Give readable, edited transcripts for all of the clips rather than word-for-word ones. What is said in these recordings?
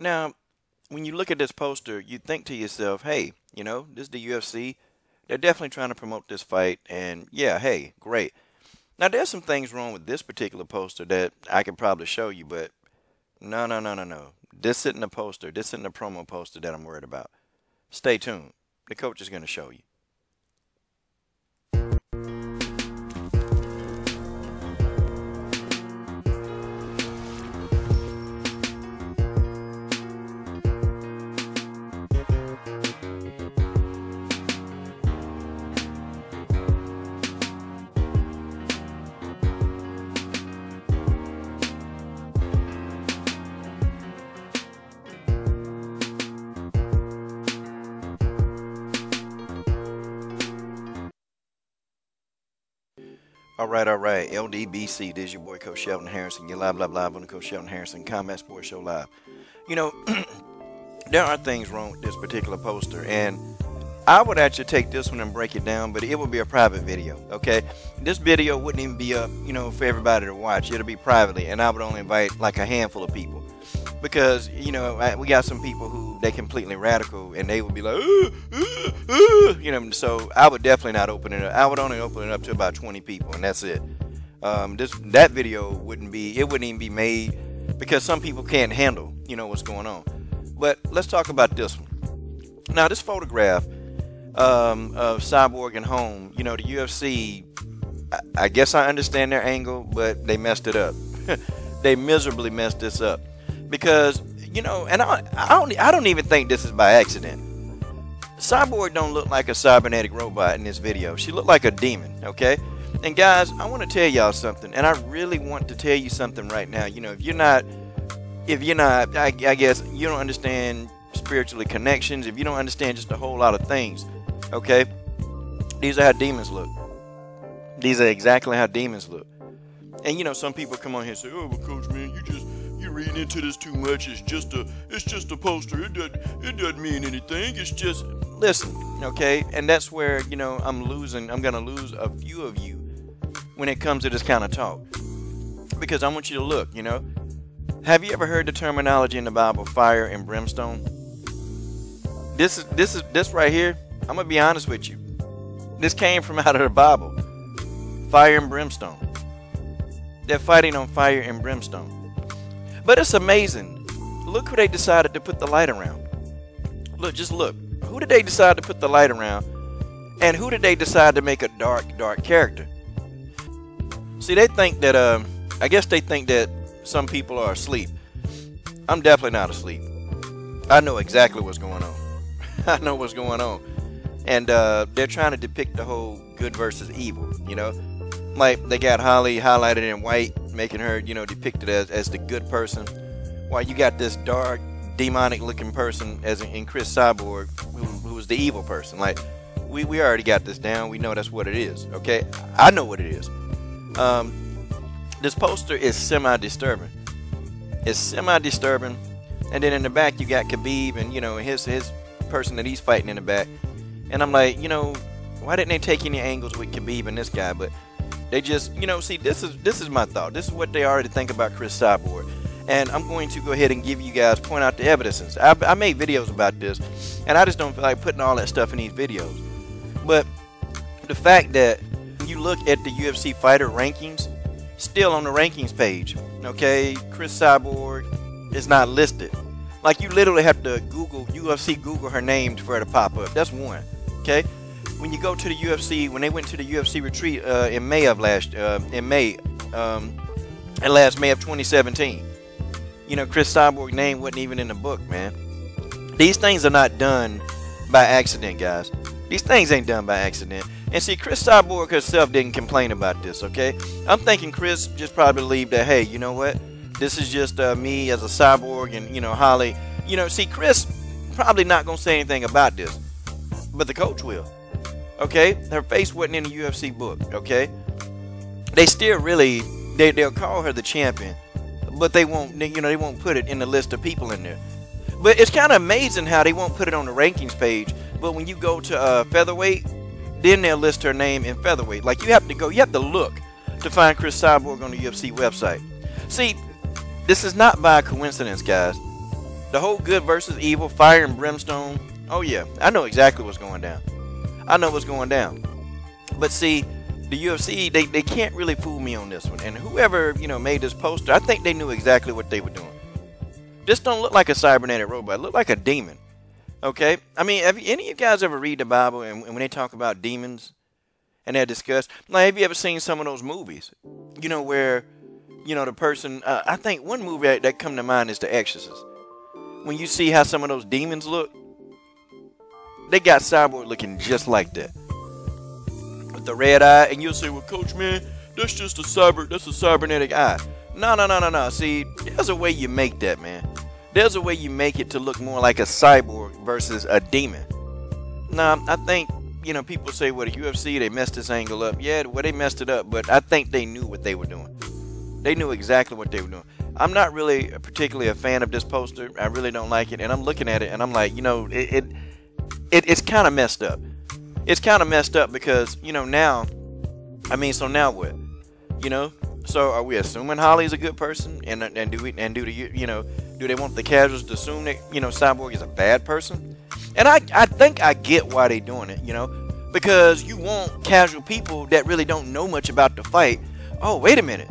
Now, when you look at this poster, you think to yourself, hey, this is the UFC. They're definitely trying to promote this fight. And yeah, hey, great. Now, there's some things wrong with this particular poster that I could probably show you, but no, no, no, no, no. This isn't a poster. This isn't a promo poster that I'm worried about. Stay tuned. The coach is going to show you. All right. LDBC, this is your boy, Coach Shelton Harrison. You're live on the Coach Shelton Harrison Combat Sports Show Live. There are things wrong with this particular poster, and I would actually take this one and break it down, but it would be a private video, okay? This video wouldn't even be up, for everybody to watch. It'll be privately, and I would only invite like a handful of people. Because, we got some people who, they completely radical, and they would be like, so I would definitely not open it up. I would only open it up to about 20 people, and that's it. That video wouldn't even be made, because some people can't handle, what's going on. But let's talk about this one. Now, this photograph of Cyborg and Holm, the UFC, I guess I understand their angle, but they messed it up. They miserably messed this up. Because, and I don't even think this is by accident. Cyborg don't look like a cybernetic robot in this video. She looked like a demon, okay? And guys, I want to tell y'all something, and I really want to tell you something right now. If you're not, I guess you don't understand spiritually connections, if you don't understand just a whole lot of things, okay? These are how demons look. These are exactly how demons look. And some people come on here and say, "Oh, well, Coach, man, you're reading into this too much. It's just a poster. It doesn't mean anything. It's just..." Listen, okay? And that's where, I'm gonna lose a few of you when it comes to this kind of talk. Because I want you to look, Have you ever heard the terminology in the Bible, fire and brimstone? This right here, I'm gonna be honest with you. This came from out of the Bible. Fire and brimstone. They're fighting on fire and brimstone. But it's amazing. Look who they decided to put the light around. Just look. Who did they decide to put the light around? And who did they decide to make a dark character? See, they think that, I guess they think that some people are asleep. I'm definitely not asleep. I know exactly what's going on. I know what's going on. And they're trying to depict the whole good versus evil, Like, they got Holly highlighted in white, making her, depicted as the good person, while you got this dark, demonic-looking person as in Cris Cyborg, who was the evil person. Like, we already got this down. We know that's what it is, okay? I know what it is. This poster is semi-disturbing. It's semi-disturbing. And then in the back, you got Khabib and, his person that he's fighting in the back. And I'm like, why didn't they take any angles with Khabib and this guy? But they just, see, this is my thought. This is what they already think about Cris Cyborg. And I'm going to go ahead and give you guys, point out the evidences. I made videos about this, and I just don't feel like putting all that stuff in these videos. But the fact that you look at the UFC fighter rankings, still on the rankings page, okay, Cris Cyborg is not listed. Like, you literally have to Google, Google her name for her to pop up. That's one, okay? When you go to the UFC, when they went to the UFC retreat in May of last May of 2017, Cris Cyborg's name wasn't even in the book, man. These things are not done by accident, guys. These things ain't done by accident. And see, Cris Cyborg herself didn't complain about this, okay? I'm thinking Cris just probably believed that, hey, you know what? This is just me as a cyborg and, Holly. See, Cris probably not going to say anything about this. But the coach will. Okay? Her face wasn't in the UFC book, okay? They still really, they'll call her the champion. But they won't, they won't put it in the list of people in there. But it's kind of amazing how they won't put it on the rankings page. But when you go to featherweight, then they'll list her name in featherweight. Like, you have to look to find Cris Cyborg on the UFC website. See, this is not by coincidence, guys. The whole good versus evil, fire and brimstone. Oh yeah, I know exactly what's going down. I know what's going down. But see, the UFC, they can't really fool me on this one. And whoever, made this poster, I think they knew exactly what they were doing. This don't look like a cybernetic robot. It look like a demon. Okay? I mean, have any of you guys ever read the Bible and when they talk about demons and they're discussed? Like, have you ever seen some of those movies? Where, the person, I think one movie that come to mind is The Exorcist. When you see how some of those demons look, they got Cyborg looking just like that. With the red eye, and you'll say, well, Coach, man, that's just that's a cybernetic eye. No. See, there's a way you make that, man. There's a way you make it to look more like a cyborg versus a demon. Now, I think, people say, well, the UFC, they messed this angle up. Yeah, well, they messed it up, but I think they knew what they were doing. They knew exactly what they were doing. I'm not really particularly a fan of this poster. I really don't like it, and I'm looking at it, and I'm like, it's kind of messed up. It's kind of messed up because, now, so now what? So are we assuming Holly's a good person, and do they want the casuals to assume that Cyborg is a bad person? And I think I get why they doing it, because you want casual people that really don't know much about the fight. Oh, wait a minute,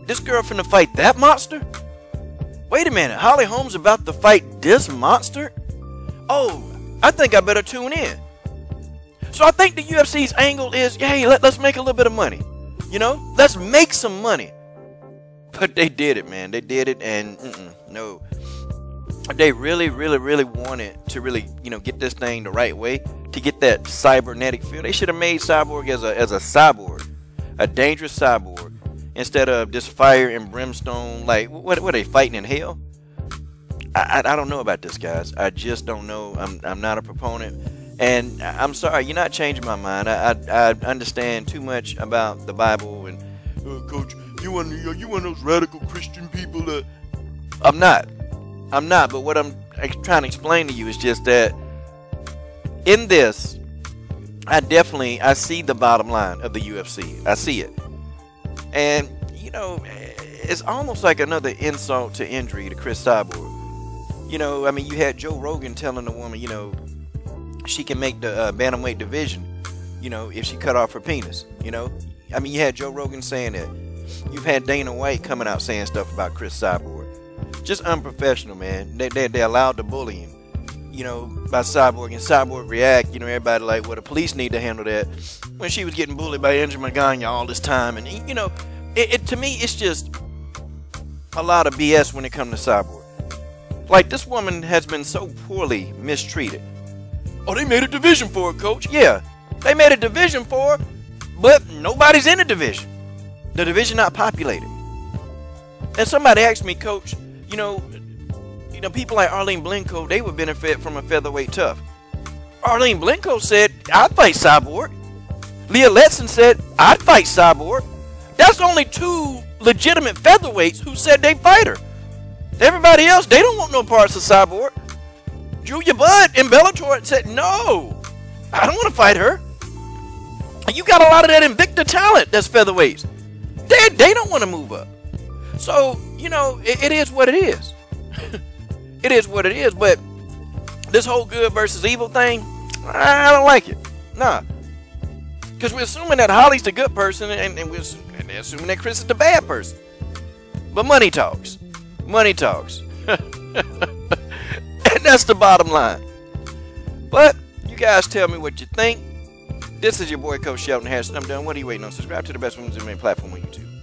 this girl finna fight that monster? Wait a minute, Holly Holm's about to fight this monster? Oh, I think I better tune in. So I think the UFC's angle is, hey, let's make a little bit of money. Let's make some money. But they did it, man. They did it, and no. They really, really, really wanted to really, get this thing the right way, to get that cybernetic feel. They should have made Cyborg as a cyborg, a dangerous cyborg, instead of this fire and brimstone. Like, what are they fighting in hell? I don't know about this, guys. I just don't know. I'm not a proponent. And I'm sorry, you're not changing my mind. I understand too much about the Bible. And Coach, you one of those radical Christian people that I'm not. But what I'm trying to explain to you is just that in this, I see the bottom line of the UFC. I see it, and it's almost like another insult to injury to Cris Cyborg. You had Joe Rogan telling the woman, she can make the bantamweight division, if she cut off her penis. You had Joe Rogan saying that. You've had Dana White coming out saying stuff about Cris Cyborg. Just unprofessional, man. They allowed to bully him, by Cyborg, and Cyborg react. Everybody like, well, the police need to handle that. When she was getting bullied by Andrew Magana all this time, and to me, it's just a lot of BS when it comes to Cyborg. Like, this woman has been so poorly mistreated. Oh, they made a division for her, Coach. Yeah, they made a division for her, but nobody's in the division. The division not populated. And somebody asked me, Coach, people like Arlene Blenko, they would benefit from a featherweight tough. Arlene Blenko said, I'd fight Cyborg. Leah Letson said, I'd fight Cyborg. That's only two legitimate featherweights who said they'd fight her. Everybody else, they don't want no parts of Cyborg. Julia Budd in Bellator said, no, I don't want to fight her. And you got a lot of that Invicta talent that's featherweights. They don't want to move up. So, it is what it is. It is what it is. But this whole good versus evil thing, I don't like it. Nah. Because we're assuming that Holly's the good person, and we're assuming that Cris is the bad person. But money talks. Money talks. And that's the bottom line. But you guys tell me what you think. This is your boy, Coach Shelton Harrison. I'm done. What are you waiting on? Subscribe to the best women's MMA platform on YouTube.